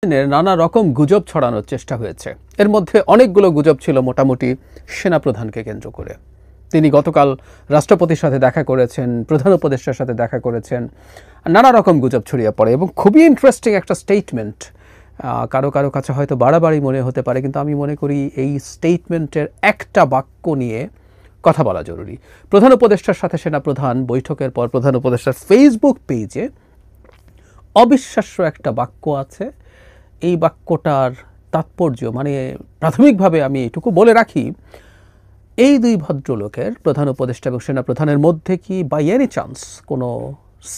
নানা রকম গুজব ছড়ানোর চেষ্টা হয়েছে। এর মধ্যে অনেকগুলো গুজব ছিল মোটামুটি সেনাপ্রধানকে কেন্দ্র করে। তিনি গতকাল রাষ্ট্রপতির সাথে দেখা করেছেন, প্রধান উপদেষ্টার সাথে দেখা করেছেন, নানা রকম গুজব ছড়িয়ে পড়ে এবং খুবই ইন্টারেস্টিং একটা স্টেটমেন্ট। কারো কারো কাছে হয়তো বাড়াবাড়ি মনে হতে পারে, কিন্তু আমি মনে করি এই স্টেটমেন্টের একটা বাক্য নিয়ে কথা বলা জরুরি। প্রধান উপদেষ্টার সাথে সেনাপ্রধান বৈঠকের পর প্রধান উপদেষ্টার ফেসবুক পেজে অবিশ্বাস্য একটা বাক্য আছে। এই বাক্যটার তাৎপর্য মানে প্রাথমিকভাবে আমি এটুকু বলে রাখি, এই দুই ভদ্রলোকের প্রধান উপদেষ্টা এবং সেনাপ্রধানের মধ্যে কি বাই এনি চান্স কোনো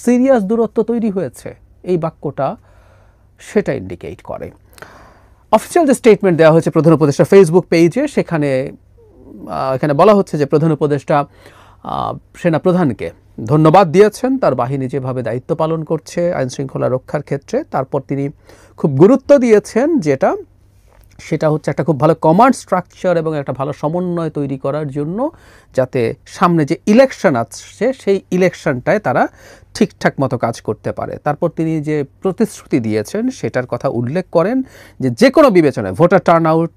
সিরিয়াস দূরত্ব তৈরি হয়েছে? এই বাক্যটা সেটা ইন্ডিকেট করে। অফিসিয়াল যে স্টেটমেন্ট দেওয়া হয়েছে প্রধান উপদেষ্টা ফেসবুক পেজে, এখানে বলা হচ্ছে যে প্রধান উপদেষ্টা সেনাপ্রধানকে ধন্যবাদ দিয়েছেন তার বাহিনী যেভাবে দায়িত্ব পালন করছে আইনশৃঙ্খলা রক্ষার ক্ষেত্রে। তারপর তিনি খুব গুরুত্ব দিয়েছেন সেটা হচ্ছে একটা খুব ভালো কমান্ড স্ট্রাকচার এবং একটা ভালো সমন্বয় তৈরি করার জন্য, যাতে সামনে যে ইলেকশন আসছে সেই ইলেকশনটায় তারা ঠিকঠাক মতো কাজ করতে পারে। তারপর তিনি যে প্রতিশ্রুতি দিয়েছেন সেটার কথা উল্লেখ করেন যে কোনো বিবেচনায় voter turn out,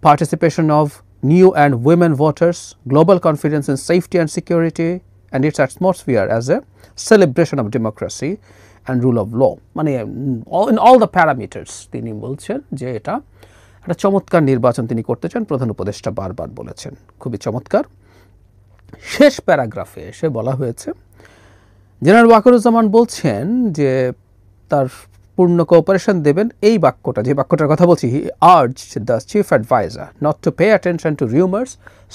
participation of new and women voters, global confidence in safety and security, and its atmosphere as a celebration of democracy and rule of law. মানে in all the parameters তিনি বলছেন যে এটা একটা চমৎকার নির্বাচন তিনি করতে চান। প্রধান উপদেষ্টা বারবার বলেছেন, খুবই চমৎকার। শেষ প্যারাগ্রাফে এসে বলা হয়েছে, জেনারেল ওয়াকারুজ্জামান বলছেন যে তার পূর্ণ কোঅপারেশন দেবেন। এই বাক্যটা, যে বাক্যটার কথা বলছি, he urged the chief adviser not to pay attention to rumours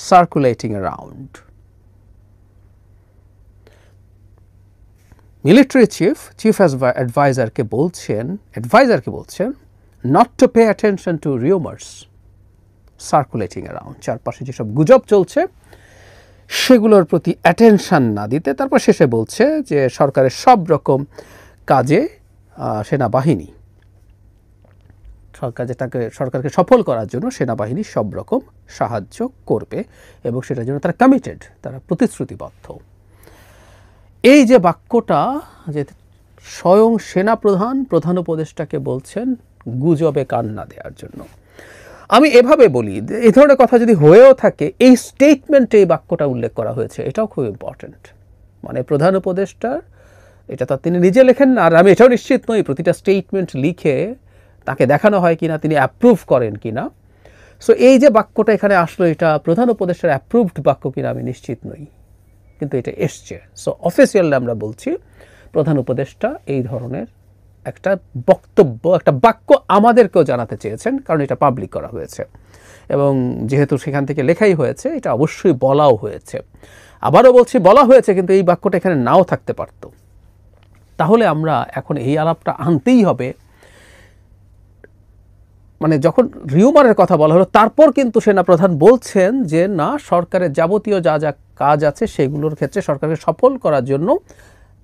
circulating around. Military chief অ্যাডভাইজারকে বলছেন not to pay attention to rumours circulating around. চারপাশে যেসব গুজব চলছে সেগুলোর প্রতি অ্যাটেনশন না দিতে। তারপর শেষে বলছে যে সরকারের সব রকম কাজে সেনাবাহিনী, সরকারকে সফল করার জন্য সেনাবাহিনী সব রকম সাহায্য করবে এবং সেটার জন্য তারা কমিটেড, তারা প্রতিশ্রুতিবদ্ধ। এই যে বাক্যটা, যে স্বয়ং সেনাপ্রধান প্রধান উপদেষ্টাকে বলছেন গুজবে কান না দেওয়ার জন্য, আমি এভাবে বলি, এই ধরনের কথা যদি হয়েও থাকে, এই স্টেটমেন্টে এই বাক্যটা উল্লেখ করা হয়েছে, এটাও খুব ইম্পর্টেন্ট। মানে প্রধান উপদেষ্টার, এটা তো তিনি নিজে লেখেন না, আর আমি এটাও নিশ্চিত নই প্রতিটা স্টেটমেন্ট লিখে তাকে দেখানো হয় কিনা, তিনি অ্যাপ্রুভ করেন কিনা। সো এই যে বাক্যটা এখানে আসলো, এটা প্রধান উপদেষ্টার অ্যাপ্রুভড বাক্য কিনা আমি নিশ্চিত নই, কিন্তু এটা এসছে। সো অফিসিয়ালি আমরা বলছি প্রধান উপদেষ্টা এই ধরনের একটা বক্তব্য, একটা বাক্য আমাদেরকেও জানাতে চেয়েছেন, কারণ এটা পাবলিক করা হয়েছে এবং যেহেতু সেখান থেকে লেখাই হয়েছে, এটা অবশ্যই বলাও হয়েছে। আবারও বলছি, বলা হয়েছে, কিন্তু এই বাক্যটা এখানে নাও থাকতে পারত। তাহলে আমরা এখন এই আলাপটা আনতেই হবে। মানে যখন রিউমারের কথা বলা হলো, তারপর কিন্তু সেনাপ্রধান বলছেন যে না, সরকারের যাবতীয় যা যা কাজ আছে সেগুলোর ক্ষেত্রে সরকারকে সফল করার জন্য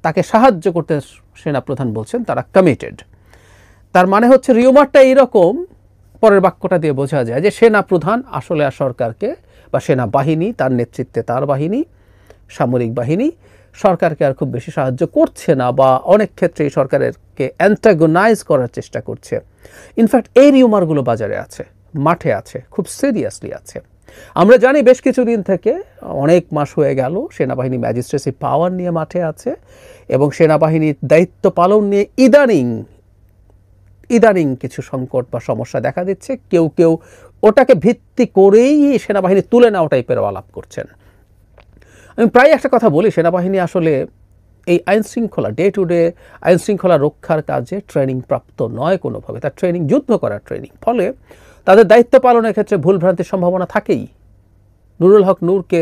তাকে সাহায্য করতে সেনাপ্রধান বলছেন তারা কমিটেড। তার মানে হচ্ছে রিউমারটা এইরকম, পরের বাক্যটা দিয়ে বোঝা যায় যে সেনাপ্রধান আসলে আর সরকারকে বা সেনাবাহিনী, তার নেতৃত্বে তার বাহিনী, সামরিক বাহিনী সরকারকে আর খুব বেশি সাহায্য করছে না, বা অনেক ক্ষেত্রেই সরকারকে অ্যান্টাগোনাইজ করার চেষ্টা করছে। ইনফ্যাক্ট এই রিউমারগুলো বাজারে আছে, মাঠে আছে, খুব সিরিয়াসলি আছে। আমরা জানি বেশ কিছুদিন থেকে, অনেক মাস হয়ে গেল, সেনাবাহিনী ম্যাজিস্ট্রেসি পাওয়ার নিয়ে মাঠে আছে এবং সেনাবাহিনীর দায়িত্ব পালন নিয়ে ইদানিং কিছু সংকট বা সমস্যা দেখা দিচ্ছে। কেউ কেউ ওটাকে ভিত্তি করেই সেনাবাহিনী তুলে নেওয়া টাইপের আলাপ করছেন। আমি প্রায় একটা কথা বলি, সেনাবাহিনী আসলে এই আইনশৃঙ্খলা, ডে টু ডে আইনশৃঙ্খলা রক্ষার কাজে ট্রেনিং প্রাপ্ত নয় কোনোভাবে। তার ট্রেনিং যুদ্ধ করার ট্রেনিং, ফলে তাদের দায়িত্ব পালনের ক্ষেত্রে ভুলভ্রান্তির সম্ভাবনা থাকেই। নুরুল হক নূরকে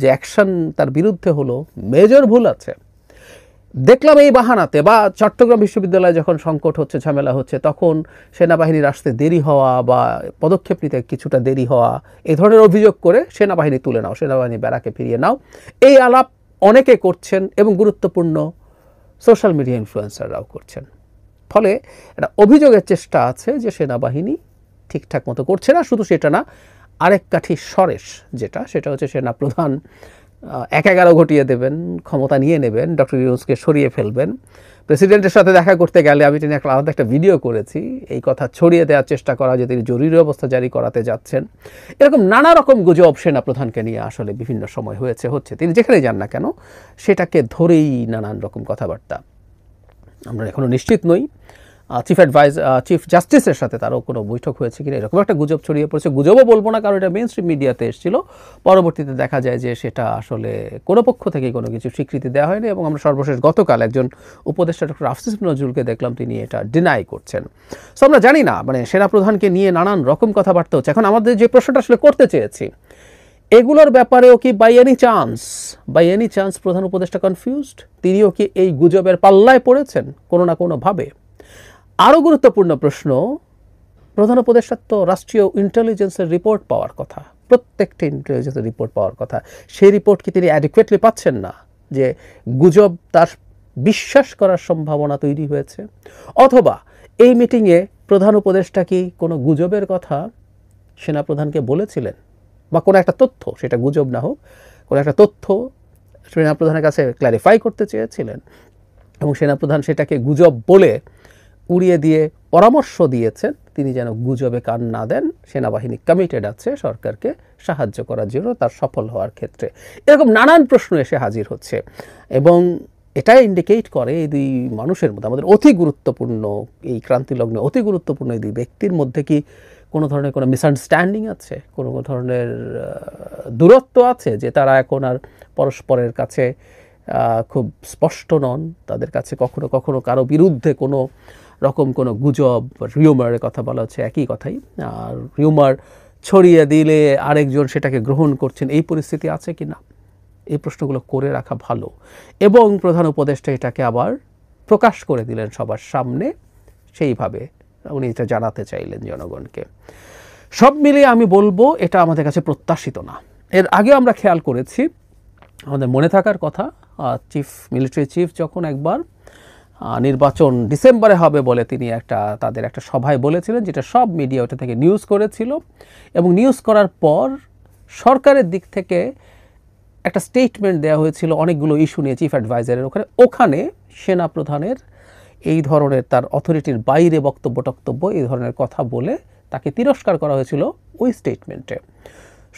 যে অ্যাকশন তার বিরুদ্ধে হলো, মেজর ভুল আছে। দেখলাম এই বাহানাতে, বা চট্টগ্রাম বিশ্ববিদ্যালয়ে যখন সংকট হচ্ছে, ঝামেলা হচ্ছে, তখন সেনাবাহিনীর আসতে দেরি হওয়া বা পদক্ষেপ নিতে কিছুটা দেরি হওয়া, এই ধরনের অভিযোগ করে সেনাবাহিনী তুলে নাও, সেনাবাহিনী ব্যারাকে ফিরিয়ে নাও, এই আলাপ অনেকে করছেন এবং গুরুত্বপূর্ণ সোশ্যাল মিডিয়া ইনফ্লুয়েন্সাররাও করছেন। ফলে একটা অভিযোগের চেষ্টা আছে যে সেনাবাহিনী ঠিকঠাক মতো করছে না। শুধু সেটা না, আরেক কাঠি সরেস যেটা, সেটা হচ্ছে সেনাপ্রধান এক-এগারো ঘটিয়ে দেবেন, ক্ষমতা নিয়ে নেবেন, ডক্টর ইউনূসকে সরিয়ে ফেলবেন। প্রেসিডেন্টের সাথে দেখা করতে গেলে আমি তিনি আলাদা একটা ভিডিও করেছি, এই কথা ছড়িয়ে দেওয়ার চেষ্টা করা যে তিনি জরুরি অবস্থা জারি করাতে যাচ্ছেন। এরকম নানা রকম গুজব সেনাপ্রধানকে নিয়ে আসলে বিভিন্ন সময় হচ্ছে। তিনি যেখানে যান না কেন সেটাকে ধরেই নানান রকম কথাবার্তা। আমরা এখনও নিশ্চিত নই চিফ জাস্টিসের সাথে তারও কোনো বৈঠক হয়েছে কিনা, এরকম একটা গুজব ছড়িয়ে পড়েছে। গুজবও বলবো না, কারণ এটা মেইন স্ট্রিম মিডিয়াতে এসেছিল। পরবর্তীতে দেখা যায় যে সেটা আসলে কোনো পক্ষ থেকেই কোনো কিছু স্বীকৃতি দেওয়া হয়নি, এবং আমরা সর্বশেষ গতকাল একজন উপদেষ্টা ডক্টর আফসিস নজরুলকে দেখলাম তিনি এটা ডিনাই করছেন। সো আমরা জানি না, মানে সেনাপ্রধানকে নিয়ে নানান রকম কথাবার্তা হচ্ছে। এখন আমাদের যে প্রশ্নটা আসলে করতে চেয়েছি, এগুলোর ব্যাপারেও কি বাই এনি চান্স প্রধান উপদেষ্টা কনফিউজড? তিনিও কি এই গুজবের পাল্লায় পড়েছেন কোনো না কোনোভাবে? আরও গুরুত্বপূর্ণ প্রশ্ন, প্রধান উপদেষ্টার তো রাষ্ট্রীয় ইন্টেলিজেন্সের রিপোর্ট পাওয়ার কথা, প্রত্যেকটা ইন্টেলিজেন্সের রিপোর্ট পাওয়ার কথা। সেই রিপোর্ট কি তিনি অ্যাডিকুয়েটলি পাচ্ছেন না, যে গুজব তার বিশ্বাস করার সম্ভাবনা তৈরি হয়েছে? অথবা এই মিটিংয়ে প্রধান উপদেষ্টা কি কোনো গুজবের কথা সেনাপ্রধানকে বলেছিলেন, বা কোনো একটা তথ্য, সেটা গুজব না হোক, কোনো একটা তথ্য সেনাপ্রধানের কাছে ক্ল্যারিফাই করতে চেয়েছিলেন, এবং সেনাপ্রধান সেটাকে গুজব বলে উড়িয়ে দিয়ে পরামর্শ দিয়েছেন তিনি যেন গুজবে কান না দেন। সেনাবাহিনী কমিটেড আছে সরকারকে সাহায্য করার জন্য তার সফল হওয়ার ক্ষেত্রে। এরকম নানান প্রশ্ন এসে হাজির হচ্ছে, এবং এটাই ইন্ডিকেট করে এই দুই মানুষের মধ্যে, আমাদের অতি গুরুত্বপূর্ণ এই ক্রান্তিলগ্নে অতি গুরুত্বপূর্ণ এই দুই ব্যক্তির মধ্যে কি কোনো ধরনের কোনো মিসআন্ডারস্ট্যান্ডিং আছে, কোনো ধরনের দূরত্ব আছে, যে তারা এখন আর পরস্পরের কাছে খুব স্পষ্ট নন। তাদের কাছে কখনো কখনো কারো বিরুদ্ধে কোনো রকম কোনো গুজব, রিউমারের কথা বলা হচ্ছে, একই কথাই। আর রিউমার ছড়িয়ে দিলে আরেকজন সেটাকে গ্রহণ করছেন, এই পরিস্থিতি আছে কি না, এই প্রশ্নগুলো করে রাখা ভালো। এবং প্রধান উপদেষ্টা এটাকে আবার প্রকাশ করে দিলেন সবার সামনে, সেইভাবে উনি এটা জানাতে চাইলেন জনগণকে। সব মিলিয়ে আমি বলবো এটা আমাদের কাছে প্রত্যাশিত না। এর আগে আমরা খেয়াল করেছি, আমাদের মনে থাকার কথা, মিলিটারি চিফ যখন একবার নির্বাচন ডিসেম্বরে হবে বলে তিনি তাদের একটা সভায় বলেছিলেন, যেটা সব মিডিয়া ওটা থেকে নিউজ করেছিল, এবং নিউজ করার পর সরকারের দিক থেকে একটা স্টেটমেন্ট দেওয়া হয়েছিল অনেকগুলো ইস্যু নিয়ে চিফ অ্যাডভাইজারের ওখানে সেনাপ্রধানের এই ধরনের তার অথরিটির বাইরে বক্তব্য এই ধরনের কথা বলে তাকে তিরস্কার করা হয়েছিল ওই স্টেটমেন্টে।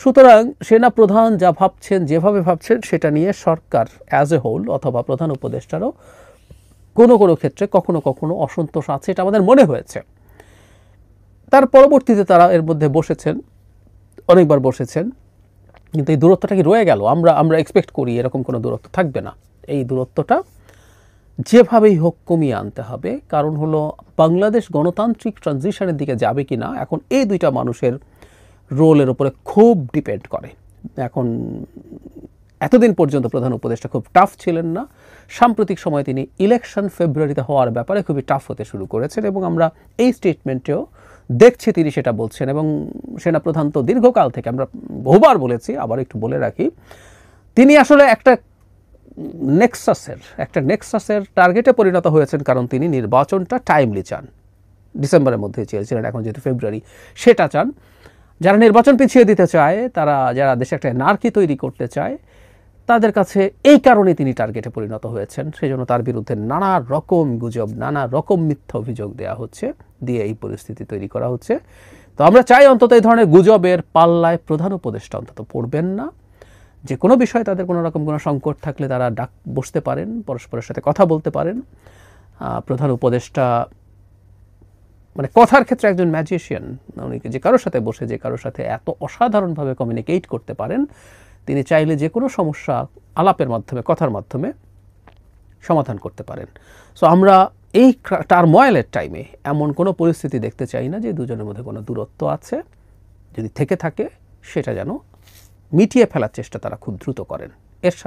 সুতরাং সেনাপ্রধান যা ভাবছেন, যেভাবে ভাবছেন, সেটা নিয়ে সরকার অ্যাজ এ হোল অথবা প্রধান উপদেষ্টারও কোনো কোনো ক্ষেত্রে কখনো কখনো অসন্তোষ আছে, এটা আমাদের মনে হয়েছে। তার পরবর্তীতে তারা এর মধ্যে অনেকবার বসেছেন, কিন্তু এই দূরত্বটা কি রয়ে গেল? আমরা এক্সপেক্ট করি এরকম কোনো দূরত্ব থাকবে না। এই দূরত্বটা যেভাবেই হোক কমিয়ে আনতে হবে, কারণ হলো বাংলাদেশ গণতান্ত্রিক ট্রানজিশনের দিকে যাবে কি না, এখন এই দুইটা মানুষের রোলের উপরে খুব ডিপেন্ড করে। এখন এতদিন পর্যন্ত প্রধান উপদেষ্টা খুব টাফ ছিলেন না, সাম্প্রতিক সময়ে তিনি ইলেকশন ফেব্রুয়ারিতে হওয়ার ব্যাপারে খুবই টাফ হতে শুরু করেছেন, এবং আমরা এই স্টেটমেন্টেও দেখছি তিনি সেটা বলছেন। এবং সেনাপ্রধান তো দীর্ঘকাল থেকে, আমরা বহুবার বলেছি, আবার একটু বলে রাখি, তিনি আসলে একটা নেক্সাসের টার্গেটে পরিণত হয়েছেন, কারণ তিনি নির্বাচনটা টাইমলি চান, ডিসেম্বরের মধ্যে চেয়েছিলেন, এখন যেহেতু ফেব্রুয়ারি সেটা চান। যারা নির্বাচন পিছিয়ে দিতে চায়, যারা দেশে একটা এনার্কি তৈরি করতে চায়, তাদের কাছে এই কারণে তিনি টার্গেটে পরিণত হয়েছেন। সেই জন্য তার বিরুদ্ধে নানা রকম গুজব, নানা রকম মিথ্যা অভিযোগ দিয়ে এই পরিস্থিতি তৈরি করা হচ্ছে। তো আমরা চাই অন্তত এই ধরনের গুজবের পাল্লায় প্রধান উপদেষ্টা অন্তত পড়বেন না। যে কোনো বিষয়ে তাদের কোনো রকম কোনো সংকট থাকলে তারা বসতে পারেন, পরস্পরের সাথে কথা বলতে পারেন। প্রধান উপদেষ্টা মানে কথার ক্ষেত্রে একজন ম্যাজিশিয়ান, উনি যে কারোর সাথে বসে যে কারোর সাথে এত অসাধারণভাবে কমিউনিকেট করতে পারেন, তিনি চাইলে যে কোনো সমস্যা আলাপের মাধ্যমে, কথার মাধ্যমে সমাধান করতে পারেন। সো আমরা এই টার্ময়েলের টাইমে এমন কোনো পরিস্থিতি দেখতে চাই না যে দুজনের মধ্যে কোনো দূরত্ব আছে। যদি থেকে থাকে সেটা যেন মিটিয়ে ফেলার চেষ্টা তারা খুব দ্রুত করেন। এর সাথে